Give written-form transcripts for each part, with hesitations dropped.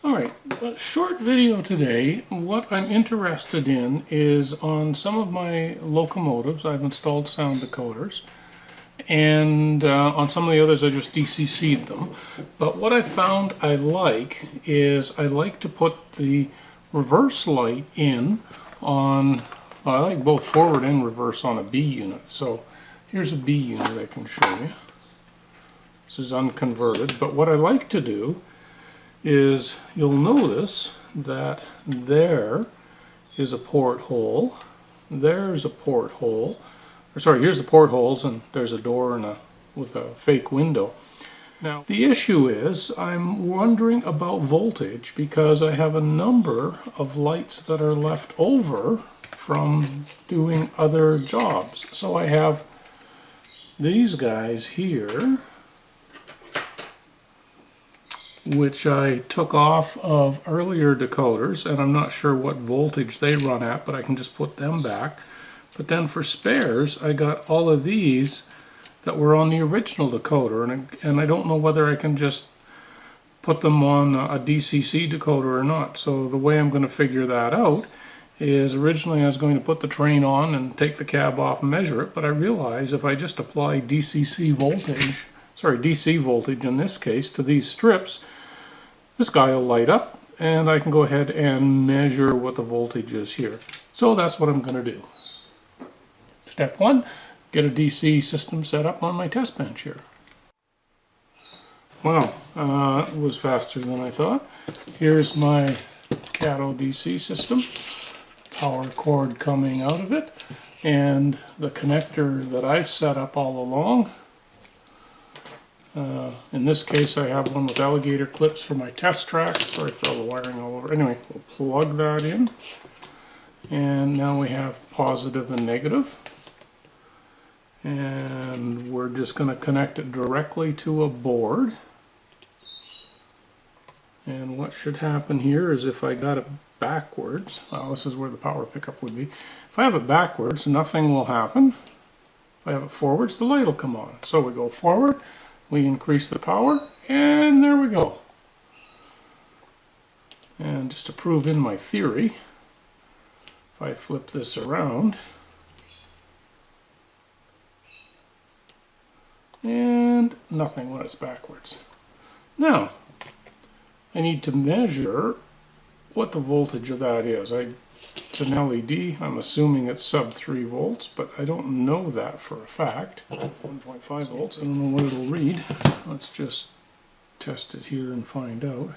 Alright, a short video today. What I'm interested in is on some of my locomotives I've installed sound decoders, and on some of the others I just DCC'd them. But what I found I like is I like to put the reverse light in on, well, I like both forward and reverse on a B unit. So here's a B unit I can show you. This is unconverted, but what I like to do is you'll notice that there is a porthole, there's a porthole, or sorry, here's the portholes, and there's a door and with a fake window. Now the issue is I'm wondering about voltage because I have a number of lights that are left over from doing other jobs. So I have these guys here, which I took off of earlier decoders, and I'm not sure what voltage they run at, but I can just put them back. But then for spares, I got all of these that were on the original decoder, and I don't know whether I can just put them on a DCC decoder or not. So the way I'm going to figure that out is originally I was going to put the train on and take the cab off and measure it, but I realize if I just apply DC voltage in this case to these strips, this guy will light up and I can go ahead and measure what the voltage is here. So that's what I'm going to do. Step one, get a DC system set up on my test bench here. Wow, it was faster than I thought. Here's my Cato DC system, power cord coming out of it, and the connector that I've set up all along. In this case I have one with alligator clips for my test track. Sorry for all the wiring all over. Anyway, we'll plug that in. And now we have positive and negative. And we're just going to connect it directly to a board. And what should happen here is if I got it backwards, well, this is where the power pickup would be. If I have it backwards, nothing will happen. If I have it forwards, the light will come on. So we go forward. We increase the power, and there we go. And just to prove in my theory, if I flip this around, and nothing when it's backwards. Now, I need to measure what the voltage of that is. It's an LED. I'm assuming it's sub 3 volts, but I don't know that for a fact. 1.5 volts. I don't know what it'll read. Let's just test it here and find out.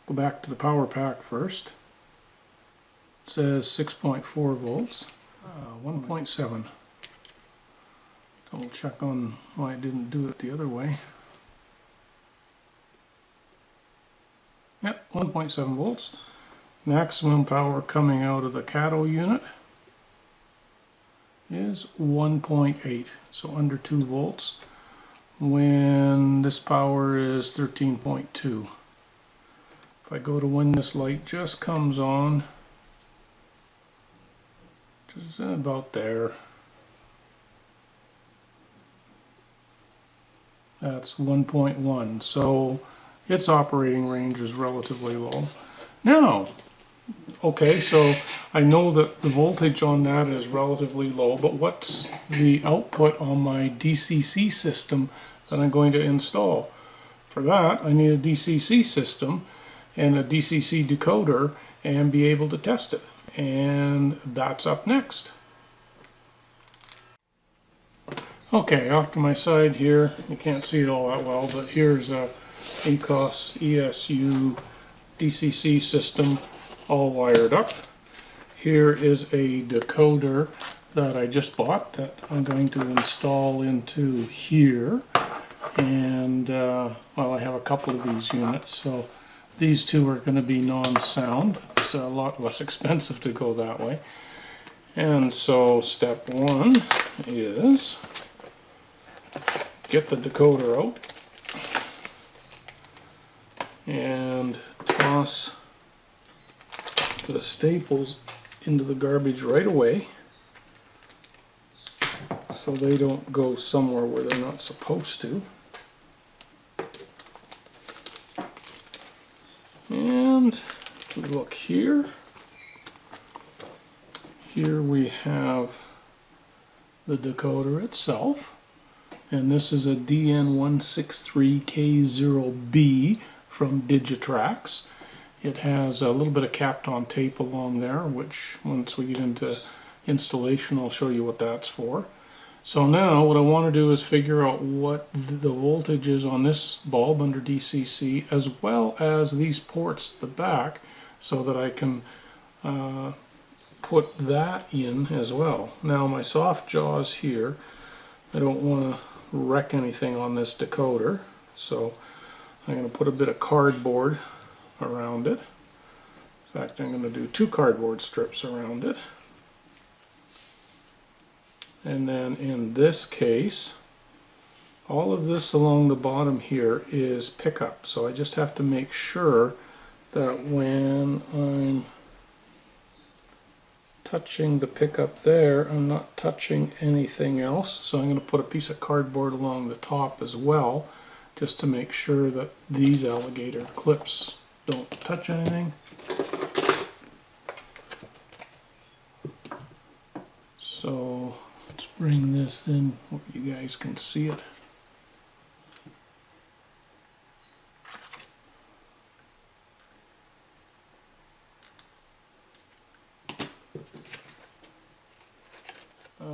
Go back to the power pack first. It says 6.4 volts. 1.7. Double check on why it didn't do it the other way. Yep, 1.7 volts. Maximum power coming out of the Cato unit is 1.8, so under 2 volts, when this power is 13.2. If I go to when this light just comes on, just about there, that's 1.1, so its operating range is relatively low. Now, okay, so I know that the voltage on that is relatively low, but what's the output on my DCC system that I'm going to install? For that, I need a DCC system and a DCC decoder and be able to test it. And that's up next. Okay, off to my side here, you can't see it all that well, but here's a ACOS ESU DCC system all wired up. Here is a decoder that I just bought that I'm going to install into here, and well, I have a couple of these units, so these two are going to be non-sound. It's a lot less expensive to go that way. And so step one is get the decoder out and toss the staples into the garbage right away so they don't go somewhere where they're not supposed to. And And if we look here, here we have the decoder itself, and this is a DN163K0B from Digitrax. It has a little bit of Kapton tape along there, which once we get into installation I'll show you what that's for. So now what I want to do is figure out what the voltage is on this bulb under DCC, as well as these ports at the back, so that I can put that in as well. Now my soft jaws here, I don't want to wreck anything on this decoder, so I'm going to put a bit of cardboard around it. In fact, I'm going to do 2 cardboard strips around it. And then in this case, all of this along the bottom here is pickup. So I just have to make sure that when I'm touching the pickup there, I'm not touching anything else. So I'm going to put a piece of cardboard along the top as well, just to make sure that these alligator clips don't touch anything. So let's bring this in where you guys can see it.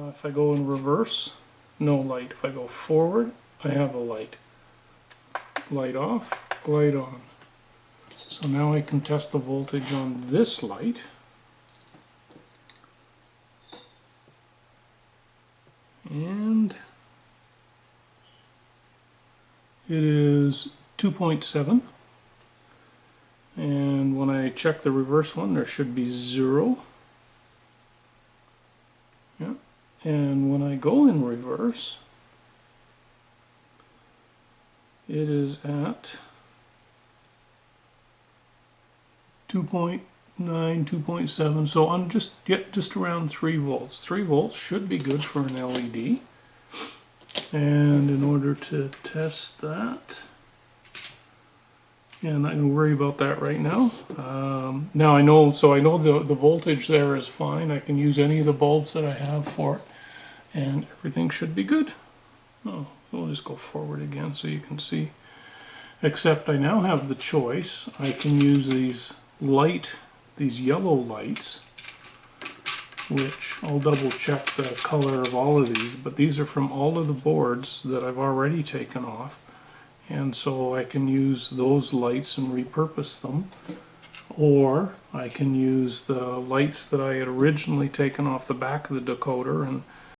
If I go in reverse, no light. If I go forward, I have a light. Light off, light on. So now I can test the voltage on this light. And it is 2.7. And when I check the reverse one, there should be 0. Yeah. And when I go in reverse, it is at 2.9, 2.7. So I'm just around 3 volts. 3 volts should be good for an LED. And in order to test that, yeah, I'm not going to worry about that right now. Now I know the voltage there is fine. I can use any of the bulbs that I have for it, and everything should be good. Oh, we'll just go forward again so you can see. Except I now have the choice. I can use these yellow lights, which I'll double check the color of all of these, but these are from all of the boards that I've already taken off. And so I can use those lights and repurpose them, or I can use the lights that I had originally taken off the back of the decoder and